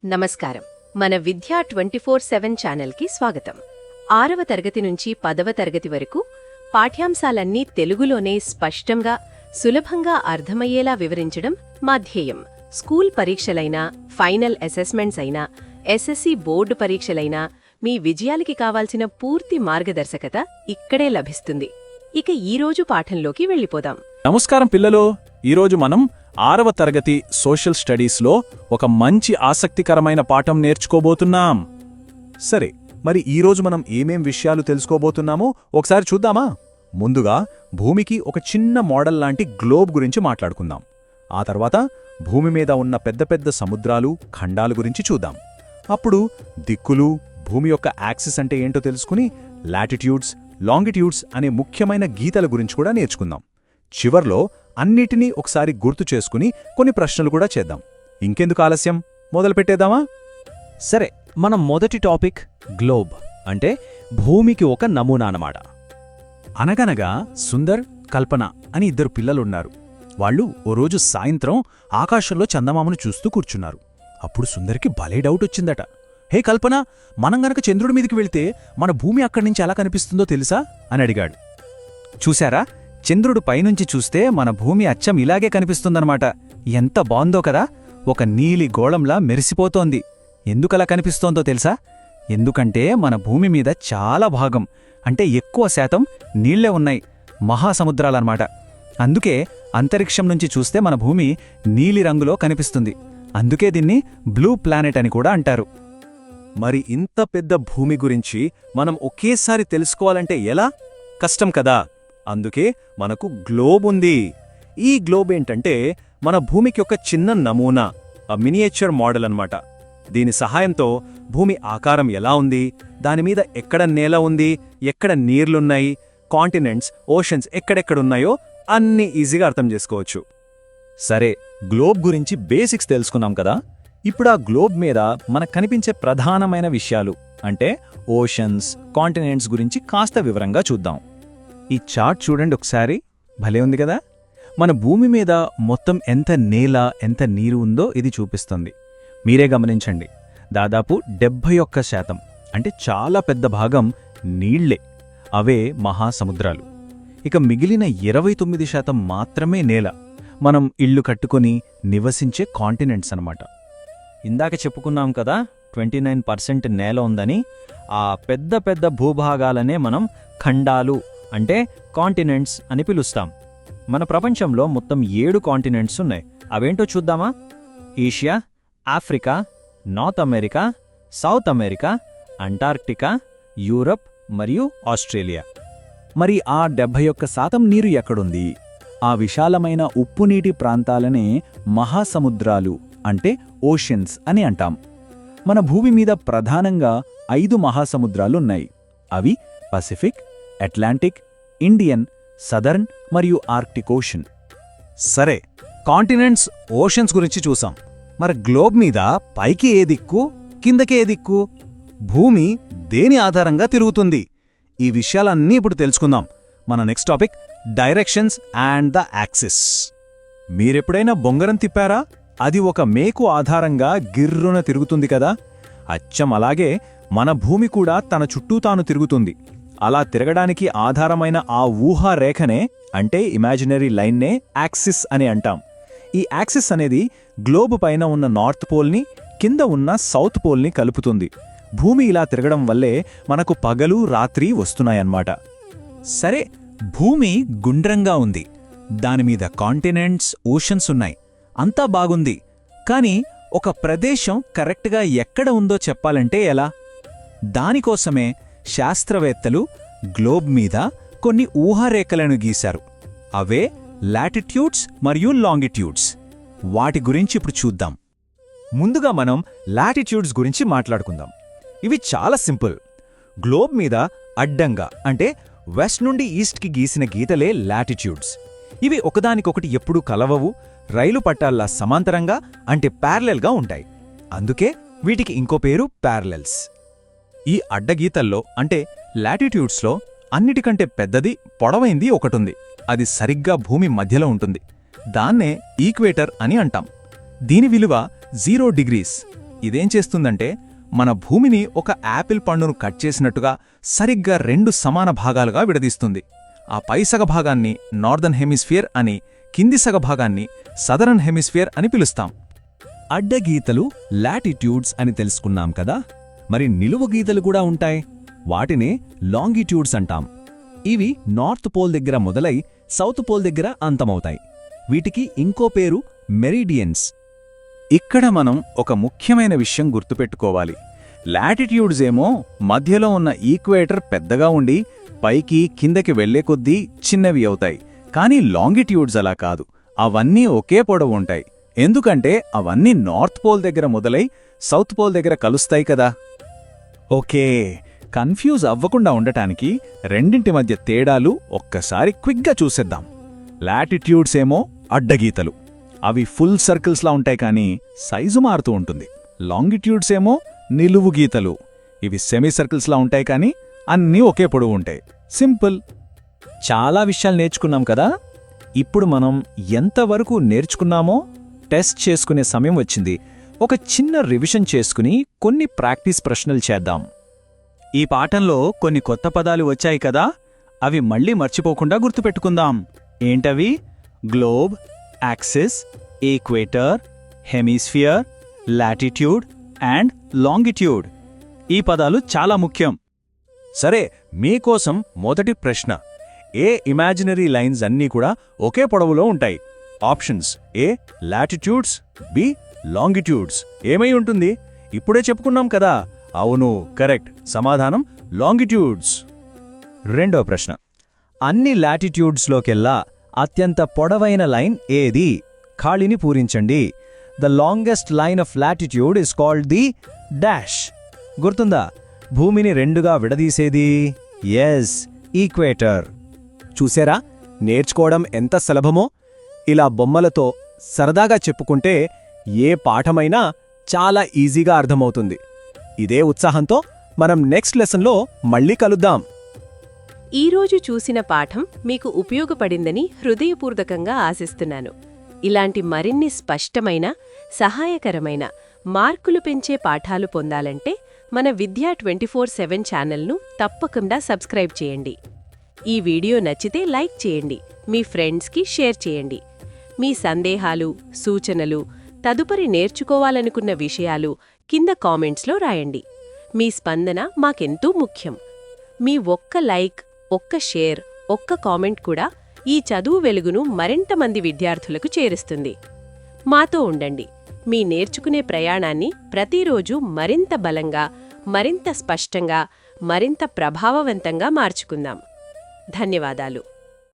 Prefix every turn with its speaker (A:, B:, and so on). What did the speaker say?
A: నమస్కారం. మన విద్యా 24/7 ఛానల్కి స్వాగతం. 6వ తరగతి నుంచి 10వ తరగతి వరకు పాఠ్యాంశాలన్నీ తెలుగులోనే స్పష్టంగా, సులభంగా అర్థమయ్యేలా వివరించడం మా ధ్యేయం. స్కూల్ పరీక్షలైనా, ఫైనల్ అసెస్మెంట్స్ అయినా, ఎస్ఎస్సి బోర్డు పరీక్షలైనా మీ విజయాలకి కావాల్సిన పూర్తి మార్గదర్శకత ఇక్కడే లభిస్తుంది. ఇక ఈరోజు పాఠంలోకి వెళ్ళిపోదాం.
B: నమస్కారం పిల్లలు. ఈరోజు మనం 6వ తరగతి సోషల్ స్టడీస్లో ఒక మంచి ఆసక్తికరమైన పాఠం నేర్చుకోబోతున్నాం. సరే, మరి ఈరోజు మనం ఏమేం విషయాలు తెలుసుకోబోతున్నామో ఒకసారి చూద్దామా? ముందుగా భూమికి ఒక చిన్న మోడల్ లాంటి గ్లోబ్ గురించి మాట్లాడుకుందాం. ఆ తర్వాత భూమి మీద ఉన్న పెద్ద పెద్ద సముద్రాలు, ఖండాల గురించి చూద్దాం. అప్పుడు దిక్కులు, భూమి యొక్క యాక్సిస్ అంటే ఏంటో తెలుసుకుని లాటిట్యూడ్స్, లాంగిట్యూడ్స్ అనే ముఖ్యమైన గీతల గురించి కూడా నేర్చుకుందాం. చివర్లో అన్నిటినీ ఒకసారి గుర్తు చేసుకుని కొన్ని ప్రశ్నలు కూడా చేద్దాం. ఇంకెందుకు ఆలస్యం, మొదలుపెట్టేద్దామా?
C: సరే, మన మొదటి టాపిక్ గ్లోబ్ అంటే భూమికి ఒక నమూనా అన్నమాట.
B: అనగనగా సుందర్, కల్పన అని ఇద్దరు పిల్లలున్నారు. వాళ్ళు ఓ రోజు సాయంత్రం ఆకాశంలో చందమామను చూస్తూ కూర్చున్నారు. అప్పుడు సుందర్కి భలే డౌట్ వచ్చిందట. హే కల్పన, మనం గనక చంద్రుడి మీదికి వెళ్తే మన భూమి అక్కడి నుంచి ఎలా కనిపిస్తుందో తెలుసా అని అడిగాడు.
C: చూశారా, చంద్రుడు పైనుంచి చూస్తే మన భూమి అచ్చం ఇలాగే కనిపిస్తుందన్నమాట. ఎంత బావుందో కదా, ఒక నీలి గోళంలా మెరిసిపోతోంది. ఎందుకలా కనిపిస్తోందో తెలుసా? ఎందుకంటే మన భూమి మీద చాలా భాగం, అంటే ఎక్కువ శాతం నీళ్లే ఉన్నాయి, మహాసముద్రాలన్నమాట. అందుకే అంతరిక్షం నుంచి చూస్తే మన భూమి నీలిరంగులో కనిపిస్తుంది. అందుకే దీన్ని బ్లూ ప్లానెట్ అని కూడా అంటారు.
B: మరి ఇంత పెద్ద భూమి గురించి మనం ఒకేసారి తెలుసుకోవాలంటే ఎలా? కష్టం కదా. అందుకే మనకు గ్లోబ్ ఉంది. ఈ గ్లోబ్ ఏంటంటే మన భూమికి ఒక చిన్న నమూనా, మినియేచర్ మోడల్ అన్నమాట. దీని సహాయంతో భూమి ఆకారం ఎలా ఉంది, దానిమీద ఎక్కడ నేల ఉంది, ఎక్కడ నీర్లున్నాయి, కాంటినెంట్స్, ఓషన్స్ ఎక్కడెక్కడున్నాయో అన్నీ ఈజీగా అర్థం చేసుకోవచ్చు.
C: సరే, గ్లోబ్ గురించి బేసిక్స్ తెలుసుకున్నాం కదా. ఇప్పుడు ఆ గ్లోబ్ మీద మనకు కనిపించే ప్రధానమైన విషయాలు అంటే ఓషన్స్, కాంటినెంట్స్ గురించి కాస్త వివరంగా చూద్దాం. ఈ చార్ట్ చూడండి ఒకసారి, భలే ఉంది కదా. మన భూమి మీద మొత్తం ఎంత నేల, ఎంత నీరు ఉందో ఇది చూపిస్తుంది. మీరే గమనించండి, దాదాపు 71% అంటే చాలా పెద్ద భాగం నీళ్లే, అవే మహాసముద్రాలు. ఇక మిగిలిన 29% మాత్రమే నేల, మనం ఇళ్లు కట్టుకుని నివసించే కాంటినెంట్స్ అన్నమాట. ఇందాక చెప్పుకున్నాం కదా 29% నేల ఉందని. ఆ పెద్ద పెద్ద భూభాగాలనే మనం ఖండాలు అంటే కాంటినెంట్స్ అని పిలుస్తాం. మన ప్రపంచంలో మొత్తం 7 కాంటినెంట్స్ ఉన్నాయి. అవేంటో చూద్దామా? Asia, Africa, north America, south America, Antarctica, Europe మరియు ఆస్ట్రేలియా.
B: మరి ఆ 71% నీరు ఎక్కడుంది? ఆ విశాలమైన ఉప్పునీటి ప్రాంతాలనే మహాసముద్రాలు అంటే ఓషన్స్ అని అంటాం. మన భూమి మీద ప్రధానంగా 5 మహాసముద్రాలున్నాయి. అవి పసిఫిక్, అట్లాంటిక్, ఇండియన్, సదర్న్ మరియు ఆర్క్టిక్ ఓషన్.
C: సరే, కాంటినెంట్స్, ఓషన్స్ గురించి చూసాం. మరి గ్లోబ్ మీద పైకి ఏ దిక్కు, కిందకి ఏ దిక్కు? భూమి దేని ఆధారంగా తిరుగుతుంది? ఈ విషయాలన్నీ ఇప్పుడు తెలుసుకుందాం. మన next topic directions and the axis.
B: మీరెప్పుడైనా బొంగరం తిప్పారా? అది ఒక మేకు ఆధారంగా గిర్రున తిరుగుతుంది కదా. అచ్చం అలాగే మన భూమి కూడా తన చుట్టూ తాను తిరుగుతుంది. అలా తిరగడానికి ఆధారమైన ఆ ఊహారేఖనే అంటే ఇమాజినరీ లైన్నే యాక్సిస్ అని అంటాం. ఈ యాక్సిస్ అనేది గ్లోబ్ పైన ఉన్న నార్త్ పోల్ని, కింద ఉన్న సౌత్ పోల్ని కలుపుతుంది. భూమి ఇలా తిరగడం వల్లే మనకు పగలు, రాత్రి వస్తున్నాయన్నమాట.
C: సరే, భూమి గుండ్రంగా ఉంది, దానిమీద కాంటినెంట్స్, ఓషన్స్ ఉన్నాయి, అంతా బాగుంది. కాని ఒక ప్రదేశం కరెక్ట్గా ఎక్కడ ఉందో చెప్పాలంటే ఎలా? దానికోసమే శాస్త్రవేత్తలు గ్లోబ్ మీద కొన్ని ఊహారేఖలను గీశారు. అవే లాటిట్యూడ్స్ మరియు లాంగిట్యూడ్స్. వాటి గురించి ఇప్పుడు చూద్దాం.
B: ముందుగా మనం లాటిట్యూడ్స్ గురించి మాట్లాడుకుందాం. ఇవి చాలా సింపుల్. గ్లోబ్ మీద అడ్డంగా అంటే వెస్ట్ నుండి ఈస్ట్కి గీసిన గీతలే లాటిట్యూడ్స్. ఇవి ఒకదానికొకటి ఎప్పుడూ కలవవు, రైలు పట్టాల్లా సమాంతరంగా అంటే ప్యారలెల్గా ఉంటాయి. అందుకే వీటికి ఇంకో పేరు ప్యారలెల్స్. ఈ అడ్డగీతల్లో అంటే లాటిట్యూడ్స్లో అన్నిటికంటే పెద్దది, పొడవైంది ఒకటుంది. అది సరిగ్గా భూమి మధ్యలో ఉంటుంది. దాన్నే ఈక్వేటర్ అని అంటాం. దీని విలువ 0 డిగ్రీస్ ఇదేం చేస్తుందంటే మన భూమిని ఒక యాపిల్ పండును కట్ చేసినట్టుగా సరిగ్గా 2 సమాన భాగాలుగా విడదీస్తుంది. ఆ పై సగ భాగాన్ని నార్దర్న్ హెమిస్ఫియర్ అని, కింది సగ భాగాన్ని సదరన్ హెమిస్ఫియర్ అని పిలుస్తాం.
C: అడ్డగీతలు లాటిట్యూడ్స్ అని తెలుసుకున్నాం కదా. మరి నిలువు గీతలు కూడా ఉంటాయి. వాటినే లాంగిట్యూడ్స్ అంటాం. ఇవి నార్త్ పోల్ దగ్గర మొదలై సౌత్ పోల్ దగ్గర అంతమవుతాయి. వీటికి ఇంకో పేరు మెరిడియన్స్.
B: ఇక్కడ మనం ఒక ముఖ్యమైన విషయం గుర్తుపెట్టుకోవాలి. లాటిట్యూడ్స్ ఏమో మధ్యలో ఉన్న ఈక్వేటర్ పెద్దగా ఉండి పైకి కిందకి వెళ్లే కొద్దీ చిన్నవి అవుతాయి. కానీ లాంగిట్యూడ్స్ అలా కాదు. అవన్నీ ఒకే పొడవు ఉంటాయి. ఎందుకంటే అవన్నీ నార్త్ పోల్ దగ్గర మొదలై సౌత్ పోల్ దగ్గర కలుస్తాయి కదా. ఓకే, కన్ఫ్యూజ్ అవ్వకుండా ఉండటానికి రెండింటి మధ్య తేడాలు ఒక్కసారి క్విక్గా చూసేద్దాం. లాటిట్యూడ్స్ ఏమో అడ్డగీతలు. అవి ఫుల్ సర్కిల్స్లా ఉంటాయి కానీ సైజు మారుతూ ఉంటుంది. లాంగిట్యూడ్స్ ఏమో నిలువు గీతలు. ఇవి సెమీ సర్కిల్స్లా ఉంటాయి కానీ అన్నీ ఒకే పొడవు ఉంటాయి. సింపుల్.
C: చాలా విషయాలు నేర్చుకున్నాం కదా. ఇప్పుడు మనం ఎంతవరకు నేర్చుకున్నామో టెస్ట్ చేసుకునే సమయం వచ్చింది. ఒక చిన్న రివిజన్ చేసుకుని కొన్ని ప్రాక్టీస్ ప్రశ్నలు చేద్దాం.
B: ఈ పాఠంలో కొన్ని కొత్త పదాలు వచ్చాయి కదా, అవి మళ్ళీ మర్చిపోకుండా గుర్తుపెట్టుకుందాం. ఏంటవి? Globe, axis, equator, hemisphere, latitude and longitude. ఈ పదాలు చాలా ముఖ్యం. సరే, మీకోసం మొదటి ప్రశ్న. ఏ ఇమాజినరీ లైన్స్ అన్నీ కూడా ఒకే పొడవులో ఉంటాయి? ఆప్షన్స్: ఏ లాటిట్యూడ్స్, బి లాంగిట్యూడ్స్. ఏమై ఉంటుంది? ఇప్పుడే చెప్పుకున్నాం కదా. అవును, కరెక్ట్. సమాధానం లాంగిట్యూడ్స్.
C: రెండో ప్రశ్న. అన్ని లాటిట్యూడ్స్లోకెల్లా అత్యంత పొడవైన లైన్ ఏది? ఖాళీని పూరించండి. The longest line of latitude is called the dash. గుర్తుందా? భూమిని రెండుగా విడదీసేది? Yes, equator. చూసారా నేర్చుకోవడం ఎంత సులభమో? ఇలా బొమ్మలతో సరదాగా చెప్పుకుంటే ఏ పాఠమైనా చాలా ఈజీగా అర్థమవుతుంది. ఇదే ఉత్సాహంతో మనం నెక్స్ట్ లెసన్లో మళ్ళీ కలుద్దాం.
A: ఈరోజు చూసిన పాఠం మీకు ఉపయోగపడిందని హృదయపూర్వకంగా ఆశిస్తున్నాను. ఇలాంటి మరిన్ని స్పష్టమైన, సహాయకరమైన, మార్కులు పెంచే పాఠాలు పొందాలంటే మన విద్యా 24/7 ఛానల్ను తప్పకుండా సబ్స్క్రైబ్ చేయండి. ఈ వీడియో నచ్చితే లైక్ చేయండి, మీ ఫ్రెండ్స్కి షేర్ చేయండి. మీ సందేహాలు, సూచనలు, తదుపరి నేర్చుకోవాలనుకున్న విషయాలు కింద కామెంట్స్లో రాయండి. మీ స్పందన మాకెంతో ముఖ్యం. మీ ఒక్క లైక్, ఒక్క షేర్, ఒక్క కామెంట్ కూడా ఈ చదువు వెలుగును మరింత మంది విద్యార్థులకు చేరుస్తుంది. మాతో ఉండండి. మీ నేర్చుకునే ప్రయాణాన్ని ప్రతిరోజు మరింత బలంగా, మరింత స్పష్టంగా, మరింత ప్రభావవంతంగా మార్చుకుందాం. ధన్యవాదాలు.